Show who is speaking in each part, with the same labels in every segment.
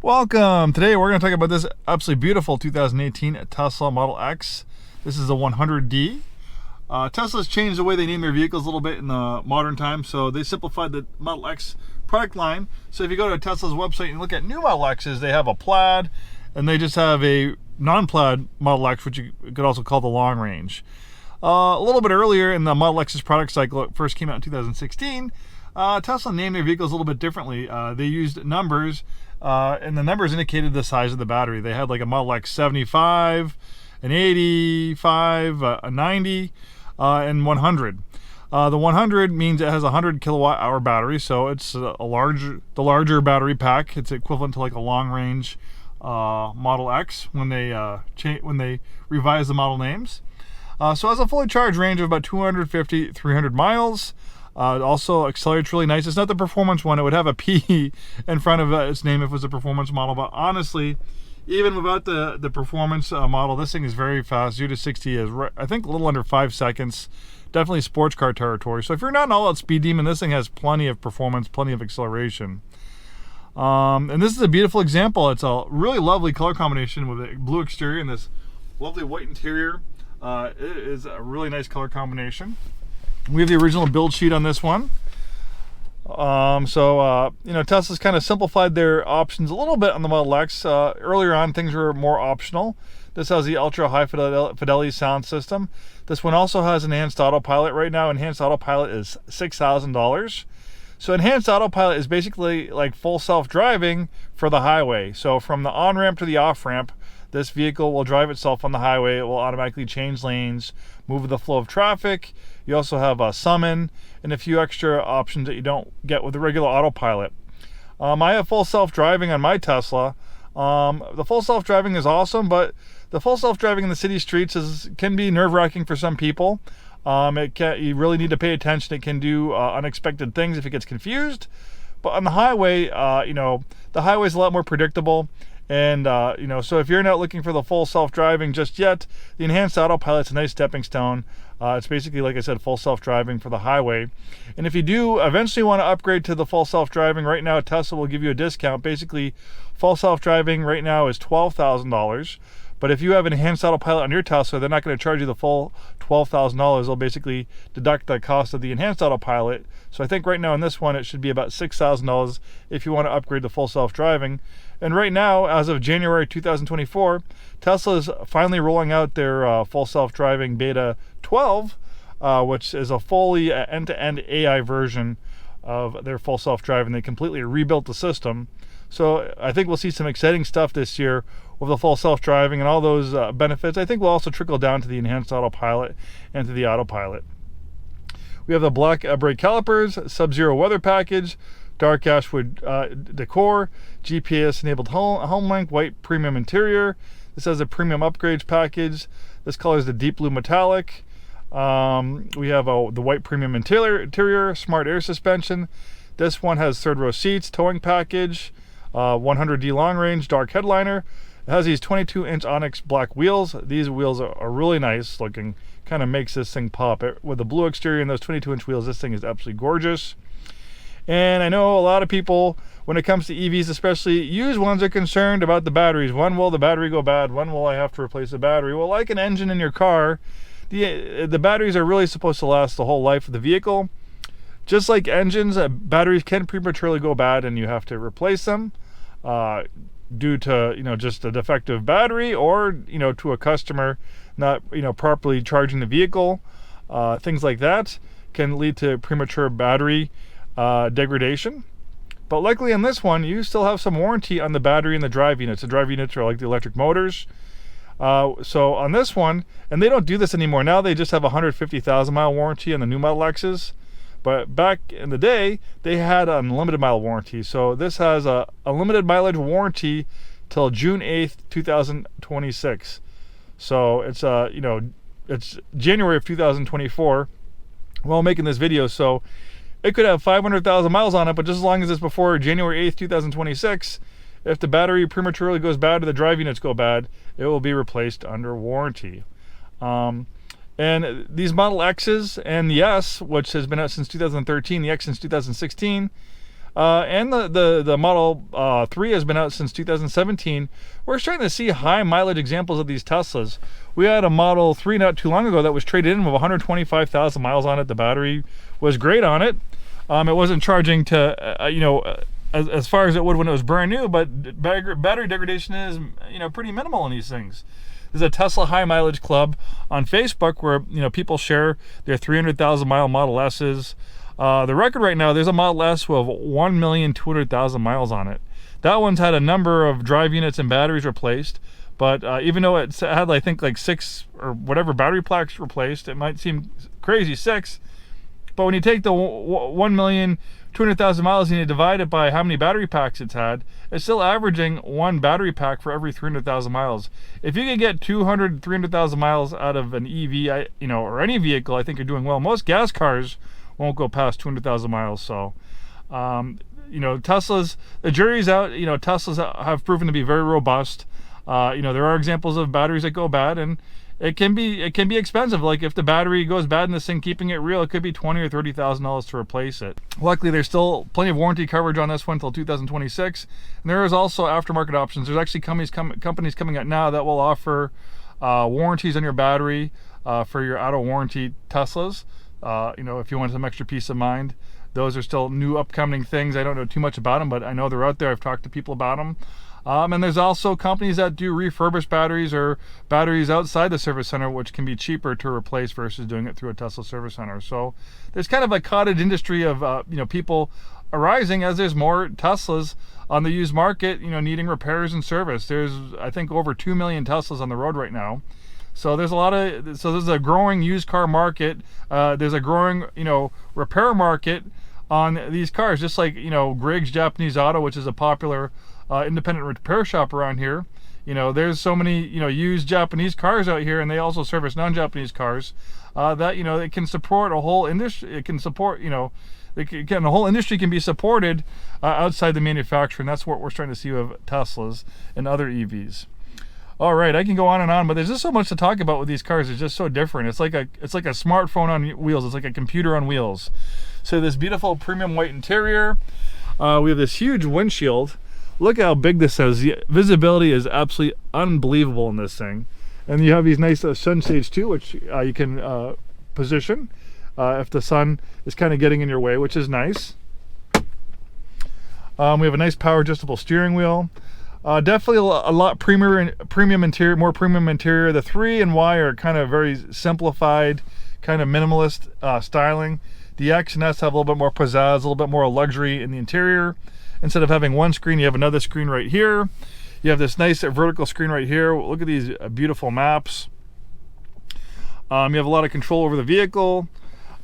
Speaker 1: Welcome! Today we're going to talk about this absolutely beautiful 2018 Tesla Model X. This is the 100D. Tesla's changed the way they name their vehicles a little bit in the modern time, so they simplified the Model X product line. So if you go to Tesla's website and look at new Model X's, they have a Plaid, and they just have a non-Plaid Model X, which you could also call the long range. A little bit earlier in the Model X's product cycle, it first came out in 2016, Tesla named their vehicles a little bit differently. They used numbers, and the numbers indicated the size of the battery. They had like a Model X 75, an 85, a 90, and 100. The 100 means it has a 100 kilowatt hour battery, so it's the larger battery pack. It's equivalent to like a long range Model X when they revise the model names. So it has a fully charged range of about 250-300 miles. It also accelerates really nice. It's not the performance one. It would have a P in front of its name if it was a performance model. But honestly, even without the performance model, this thing is very fast. 0 to 60 is, I think, a little under 5 seconds. Definitely sports car territory. So if you're not an all-out speed demon, this thing has plenty of performance, plenty of acceleration. And this is a beautiful example. It's a really lovely color combination with a blue exterior and this lovely white interior. It is a really nice color combination. We have the original build sheet on this one. Tesla's kind of simplified their options a little bit on the Model X. Earlier on, things were more optional. This has the ultra high fidelity sound system. This one also has enhanced autopilot. Right now, enhanced autopilot is $6,000. So enhanced autopilot is basically like full self-driving for the highway. So from the on-ramp to the off-ramp, this vehicle will drive itself on the highway. It will automatically change lanes, move with the flow of traffic. You also have a summon and a few extra options that you don't get with the regular autopilot. I have full self-driving on my Tesla. The full self-driving is awesome, but the full self-driving in the city streets can be nerve-wracking for some people. You really need to pay attention. It can do unexpected things if it gets confused. But on the highway, the highway is a lot more predictable. And, so if you're not looking for the full self-driving just yet, the enhanced autopilot's a nice stepping stone. It's basically, like I said, full self-driving for the highway. And if you do eventually want to upgrade to the full self-driving, right now Tesla will give you a discount. Basically, full self-driving right now is $12,000. But if you have an enhanced autopilot on your Tesla, they're not going to charge you the full $12,000. They'll basically deduct the cost of the enhanced autopilot. So I think right now in this one, it should be about $6,000 if you want to upgrade to full self-driving. And right now, as of January 2024, Tesla is finally rolling out their full self-driving beta 12, which is a fully end-to-end AI version of their full self-driving. They completely rebuilt the system. So I think we'll see some exciting stuff this year with the full self-driving and all those benefits. I think will also trickle down to the enhanced autopilot and to the autopilot. We have the black brake calipers, sub-zero weather package, dark ashwood decor, GPS-enabled home link, white premium interior. This has a premium upgrades package. This color is the deep blue metallic. We have the white premium interior, smart air suspension. This one has third row seats, towing package, 100D long range, dark headliner. It has these 22-inch Onyx black wheels. These wheels are really nice looking. Kind of makes this thing pop. With the blue exterior and those 22-inch wheels, this thing is absolutely gorgeous. And I know a lot of people, when it comes to EVs especially, used ones are concerned about the batteries. When will the battery go bad? When will I have to replace the battery? Well, like an engine in your car, the batteries are really supposed to last the whole life of the vehicle. Just like engines, batteries can prematurely go bad and you have to replace them due to, just a defective battery or, to a customer not, properly charging the vehicle. Things like that can lead to premature battery degradation. But luckily on this one, you still have some warranty on the battery and the drive units. The drive units are like the electric motors. So on this one, and they don't do this anymore. Now they just have a 150,000 mile warranty on the new Model X's. But back in the day, they had an unlimited mile warranty. So this has a limited mileage warranty till June 8th, 2026. So it's it's January of 2024 while making this video. So it could have 500,000 miles on it, but just as long as it's before January 8th, 2026, if the battery prematurely goes bad or the drive units go bad, it will be replaced under warranty. And these Model X's and the S, which has been out since 2013, the X since 2016, And the Model 3 has been out since 2017. We're starting to see high mileage examples of these Teslas. We had a Model 3 not too long ago that was traded in with 125,000 miles on it. The battery was great on it. It wasn't charging to, as far as it would when it was brand new, but battery degradation is, pretty minimal in these things. There's a Tesla high mileage club on Facebook where, people share their 300,000 mile Model S's. The record right now, there's a Model S with 1,200,000 miles on it. That one's had a number of drive units and batteries replaced, but even though it had, I think, like 6 or whatever battery packs replaced, it might seem crazy, 6. But when you take the 1,200,000 miles and you divide it by how many battery packs it's had, it's still averaging 1 battery pack for every 300,000 miles. If you can get 300,000 miles out of an EV, or any vehicle, I think you're doing well. Most gas cars won't go past 200,000 miles. So, Teslas, the jury's out. Teslas have proven to be very robust. There are examples of batteries that go bad, and it can be expensive. Like if the battery goes bad in this thing, keeping it real, it could be $20,000 or $30,000 to replace it. Luckily, there's still plenty of warranty coverage on this one until 2026. And there is also aftermarket options. There's actually companies coming out now that will offer warranties on your battery for your out of warranty Teslas. If you want some extra peace of mind. Those are still new upcoming things. I don't know too much about them, but I know they're out there. I've talked to people about them. And there's also companies that do refurbished batteries or batteries outside the service center, which can be cheaper to replace versus doing it through a Tesla service center. So there's kind of a cottage industry of people arising as there's more Teslas on the used market, needing repairs and service. There's, I think, over 2 million Teslas on the road right now. So there's there's a growing used car market. There's a growing, repair market on these cars, just like, Griggs Japanese Auto, which is a popular independent repair shop around here. There's so many, used Japanese cars out here, and they also service non-Japanese cars that, it can support a whole industry. It can support, the whole industry can be supported outside the manufacturer, and that's what we're starting to see with Teslas and other EVs. All right, I can go on and on, but there's just so much to talk about with these cars. It's just so different. It's like a smartphone on wheels. It's like a computer on wheels. So this beautiful premium white interior. We have this huge windshield. Look how big this is. The visibility is absolutely unbelievable in this thing. And you have these nice sunshades too, which you can position if the sun is kind of getting in your way, which is nice. We have a nice power adjustable steering wheel. Definitely a lot premium interior, more premium interior. The 3 and Y are kind of very simplified, kind of minimalist styling. The X and S have a little bit more pizzazz, a little bit more luxury in the interior. Instead of having one screen, you have another screen right here. You have this nice vertical screen right here. Look at these beautiful maps. You have a lot of control over the vehicle.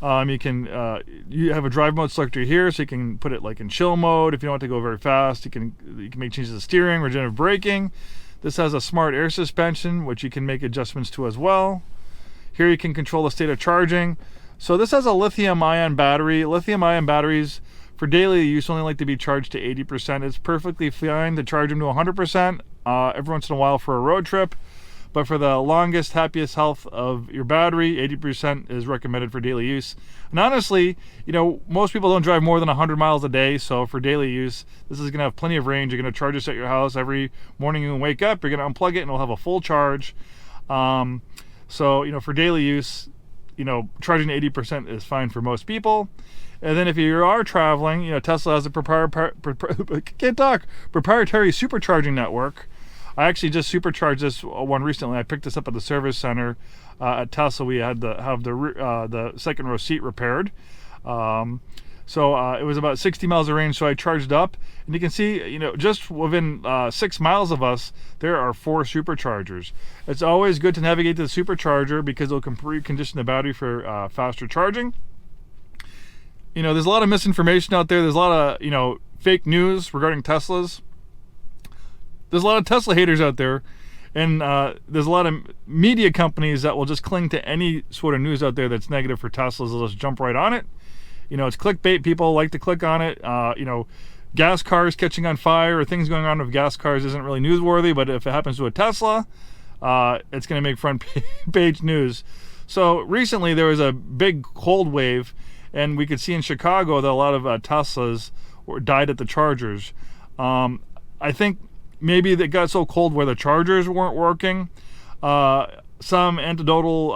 Speaker 1: You have a drive mode selector here, so you can put it like in chill mode. If you don't want to go very fast, you can make changes to steering, regenerative braking. This has a smart air suspension, which you can make adjustments to as well. Here you can control the state of charging. So this has a lithium-ion battery. Lithium-ion batteries for daily use only like to be charged to 80%. It's perfectly fine to charge them to 100% every once in a while for a road trip. But for the longest, happiest health of your battery, 80% is recommended for daily use. And honestly, most people don't drive more than 100 miles a day. So for daily use, this is going to have plenty of range. You're going to charge this at your house every morning you wake up. You're going to unplug it and it'll have a full charge. For daily use, charging 80% is fine for most people. And then if you are traveling, Tesla has a proprietary supercharging network. I actually just supercharged this one recently. I picked this up at the service center at Tesla. We had to have the second row seat repaired. So it was about 60 miles of range, so I charged up. And you can see, just within 6 miles of us, there are 4 superchargers. It's always good to navigate to the supercharger because it'll precondition the battery for faster charging. There's a lot of misinformation out there. There's a lot of, fake news regarding Teslas. There's a lot of Tesla haters out there, and there's a lot of media companies that will just cling to any sort of news out there that's negative for Teslas. They'll just jump right on it. It's clickbait. People like to click on it. Gas cars catching on fire or things going on with gas cars isn't really newsworthy, but if it happens to a Tesla, it's going to make front page news. So recently there was a big cold wave, and we could see in Chicago that a lot of Teslas or died at the chargers. I think maybe it got so cold where the chargers weren't working. Some anecdotal,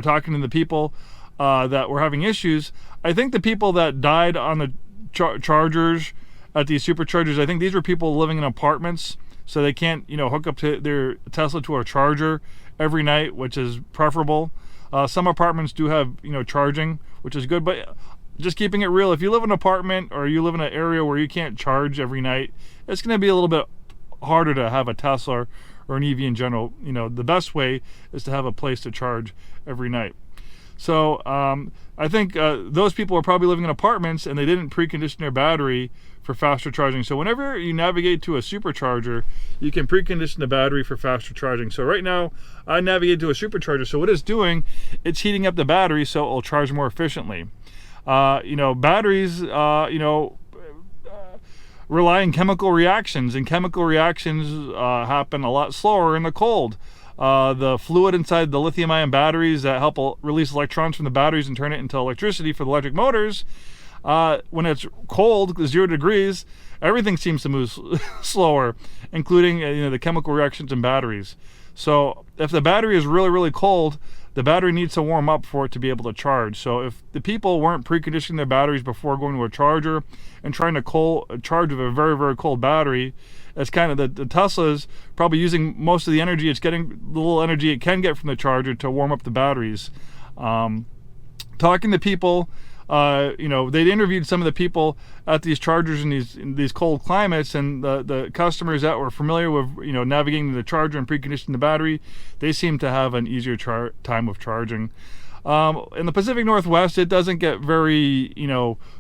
Speaker 1: talking to the people that were having issues. I think the people that died on the chargers at these superchargers, I think these were people living in apartments, so they can't, hook up to their Tesla to a charger every night, which is preferable. Some apartments do have, charging, which is good, but just keeping it real, if you live in an apartment or you live in an area where you can't charge every night, it's going to be a little bit harder to have a Tesla or an EV in general. The best way is to have a place to charge every night. So I think those people are probably living in apartments and they didn't precondition their battery for faster charging. So whenever you navigate to a supercharger, you can precondition the battery for faster charging. So right now I navigate to a supercharger. So what it's doing, it's heating up the battery so it'll charge more efficiently. Batteries, rely on chemical reactions, and chemical reactions happen a lot slower in the cold. The fluid inside the lithium-ion batteries that help release electrons from the batteries and turn it into electricity for the electric motors, when it's cold, 0 degrees, everything seems to move slower, including the chemical reactions in batteries. So if the battery is really, really cold, the battery needs to warm up for it to be able to charge. So if the people weren't preconditioning their batteries before going to a charger and trying to charge with a very, very cold battery, it's kind of the Tesla's probably using most of the energy it's getting, the little energy it can get from the charger to warm up the batteries. Talking to people, they'd interviewed some of the people at these chargers in these cold climates, and the customers that were familiar with navigating the charger and preconditioning the battery, they seem to have an easier time of charging. In the Pacific Northwest, it doesn't get very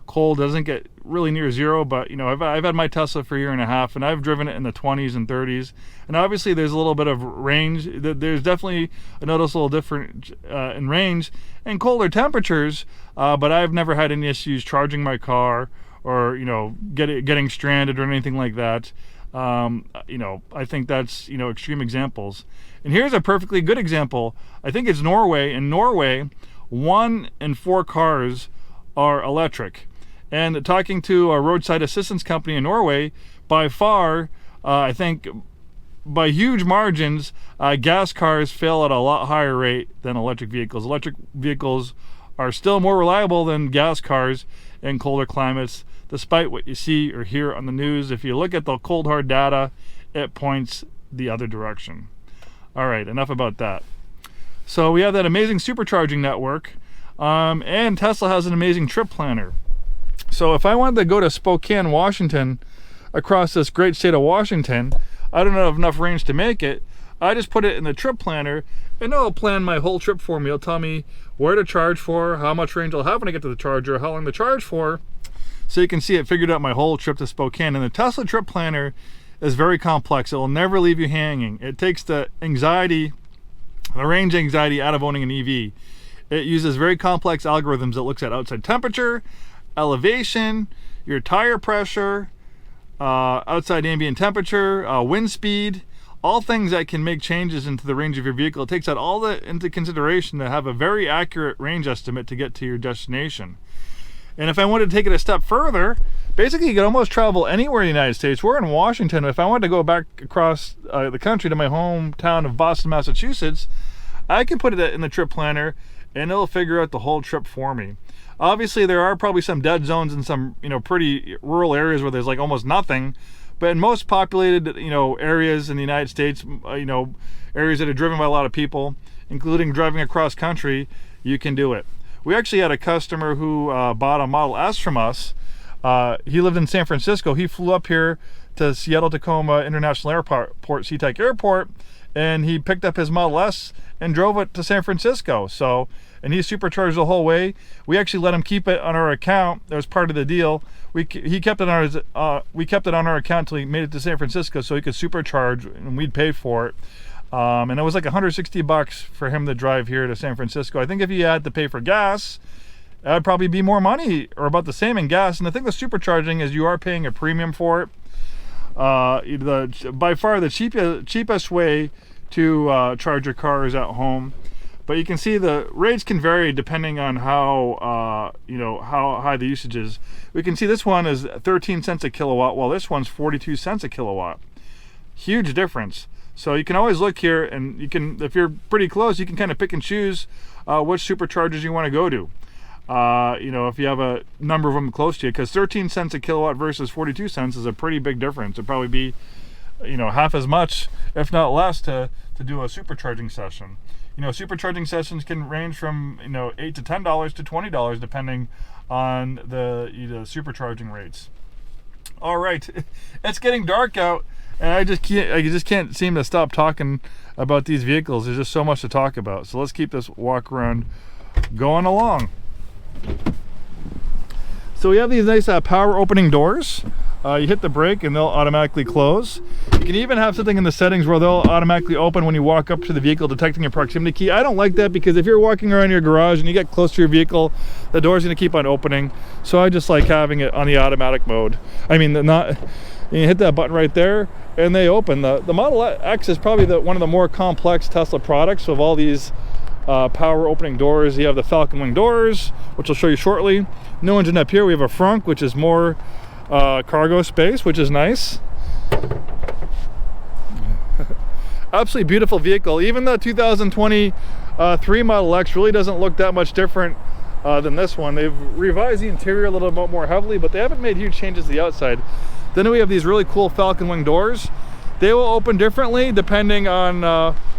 Speaker 1: cold, doesn't get really near zero, but I've had my Tesla for a year and a half, and I've driven it in the 20s and 30s, and obviously there's a little bit of range. There's definitely a noticeable difference in range and colder temperatures, but I've never had any issues charging my car or getting stranded or anything like that. I think that's extreme examples. And here's a perfectly good example. I think it's Norway. In Norway, 1 in 4 cars are electric. And talking to a roadside assistance company in Norway, by far, I think by huge margins, gas cars fail at a lot higher rate than electric vehicles. Electric vehicles are still more reliable than gas cars in colder climates, despite what you see or hear on the news. If you look at the cold hard data, it points the other direction. All right, enough about that. So we have that amazing supercharging network, and Tesla has an amazing trip planner. So if I wanted to go to Spokane, Washington, across this great state of Washington, I don't have enough range to make it. I just put it in the trip planner, and it'll plan my whole trip for me. It'll tell me where to charge for, how much range I'll have when I get to the charger, how long to charge for. So you can see it figured out my whole trip to Spokane. And the Tesla trip planner is very complex. It will never leave you hanging. It takes the range anxiety out of owning an EV. It uses very complex algorithms that looks at outside temperature, elevation, your tire pressure, outside ambient temperature, wind speed, all things that can make changes into the range of your vehicle. It takes that all into consideration to have a very accurate range estimate to get to your destination. And if I wanted to take it a step further, basically you could almost travel anywhere in the United States. We're in Washington. If I wanted to go back across the country to my hometown of Boston, Massachusetts, I can put it in the trip planner and it'll figure out the whole trip for me. Obviously, there are probably some dead zones in some pretty rural areas where there's like almost nothing. But in most populated areas in the United States, areas that are driven by a lot of people, including driving across country, you can do it. We actually had a customer who bought a Model S from us. He lived in San Francisco. He flew up here to Seattle-Tacoma International Airport, SeaTac Airport, and he picked up his Model S and drove it to San Francisco. And he supercharged the whole way. We actually let him keep it on our account. That was part of the deal. We kept it on our account until he made it to San Francisco, so he could supercharge, and we'd pay for it. And it was like $160 for him to drive here to San Francisco. I think if you had to pay for gas, that'd probably be more money, or about the same in gas. And the thing with supercharging is you are paying a premium for it. By far the cheapest way to charge your car is at home. But you can see the rates can vary depending on how how high the usage is. We can see this one is 13 cents a kilowatt, while this one's 42 cents a kilowatt. Huge difference. So you can always look here, and you can, if you're pretty close, you can kind of pick and choose which superchargers you want to go to. If you have a number of them close to you, because 13 cents a kilowatt versus 42 cents is a pretty big difference. It'd probably be, half as much, if not less, to do a supercharging session. Supercharging sessions can range from $8 to $10 to $20 depending on the supercharging rates. All right, it's getting dark out, and I just can't seem to stop talking about these vehicles. There's just so much to talk about. So let's keep this walk around going along. So we have these nice power opening doors. You hit the brake and they'll automatically close. You can even have something in the settings where they'll automatically open when you walk up to the vehicle, detecting your proximity key. I don't like that, because if you're walking around your garage and you get close to your vehicle, the door's going to keep on opening. So I just like having it on the automatic mode. I mean, you hit that button right there and they open. The Model X is probably one of the more complex Tesla products. So of all these power opening doors, you have the Falcon Wing doors, which I'll show you shortly. No engine up here. We have a frunk, which is more cargo space, which is nice. Absolutely beautiful vehicle. Even the 2023 Model X really doesn't look that much different than this one. They've revised the interior a little bit more heavily, but they haven't made huge changes to the outside. Then we have these really cool Falcon Wing doors. They will open differently depending on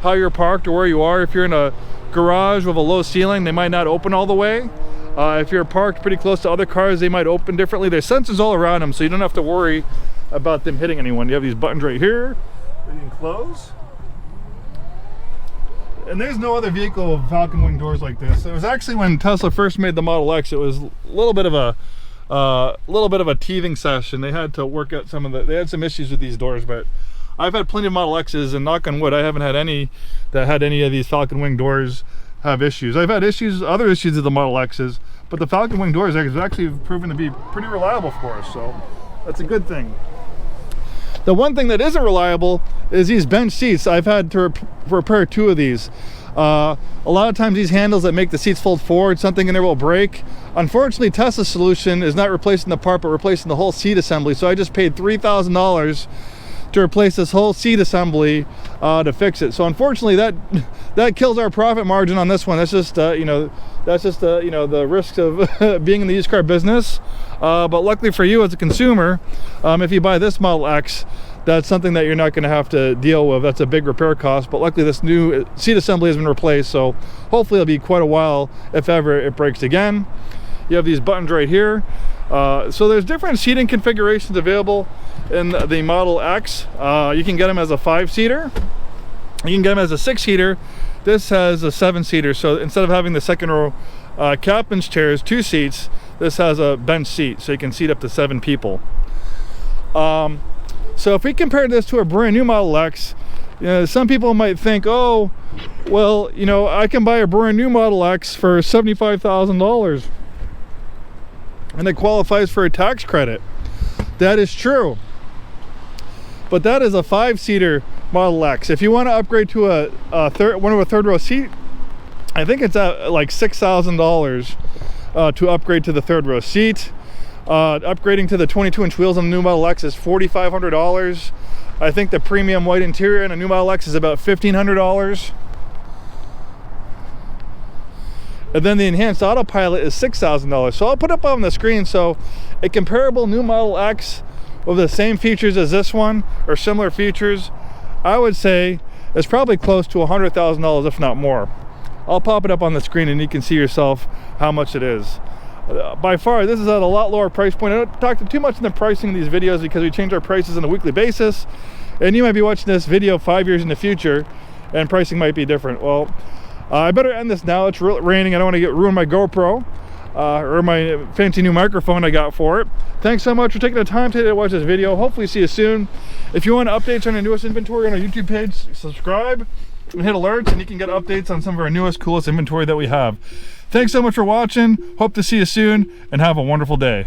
Speaker 1: how you're parked or where you are. If you're in a garage with a low ceiling, they might not open all the way. If you're parked pretty close to other cars, they might open differently. There's sensors all around them, so you don't have to worry about them hitting anyone. You have these buttons right here that you can close. And there's no other vehicle with Falcon Wing doors like this. It was actually when Tesla first made the Model X, it was a little bit of a teething session. They had to work out they had some issues with these doors, but I've had plenty of Model X's, and knock on wood, I haven't had any that had any of these Falcon Wing doors have issues. I've had other issues with the Model X's, but the Falcon Wing doors have actually proven to be pretty reliable for us, so that's a good thing. The one thing that isn't reliable is these bench seats. I've had to repair 2 of these. A lot of times these handles that make the seats fold forward, something in there will break. Unfortunately, Tesla's solution is not replacing the part, but replacing the whole seat assembly. So I just paid $3,000 to replace this whole seat assembly to fix it. So unfortunately, that kills our profit margin on this one. That's just the risks of being in the used car business. But luckily for you as a consumer, if you buy this Model X, that's something that you're not going to have to deal with. That's a big repair cost. But luckily, this new seat assembly has been replaced, so hopefully it'll be quite a while if ever it breaks again. You have these buttons right here. So there's different seating configurations available in the Model X. You can get them as a 5-seater. You can get them as a 6-seater. This has a 7-seater. So instead of having the second row captain's chairs, 2 seats, this has a bench seat, so you can seat up to 7 people. So if we compare this to a brand new Model X, some people might think, oh, well, I can buy a brand new Model X for $75,000 and it qualifies for a tax credit. That is true, but that is a 5-seater Model X. If you want to upgrade to a third row seat, I think it's at like $6,000 to upgrade to the third row seat. Upgrading to the 22-inch wheels on the new Model X is $4,500. I think the premium white interior in a new Model X is about $1,500. And then the enhanced autopilot is $6,000. So I'll put up on the screen, so a comparable new Model X with the same features as this one, or similar features, I would say is probably close to $100,000, if not more. I'll pop it up on the screen and you can see yourself how much it is. By far, this is at a lot lower price point. I don't talk too much in the pricing of these videos because we change our prices on a weekly basis, and you might be watching this video 5 years in the future and pricing might be different. Well, I better end this now. It's raining. I don't want to ruin my GoPro or my fancy new microphone I got for it. Thanks so much for taking the time today to watch this video. Hopefully see you soon. If you want updates on our newest inventory on our YouTube page, subscribe and hit alerts, and you can get updates on some of our newest, coolest inventory that we have. Thanks so much for watching. Hope to see you soon, and have a wonderful day.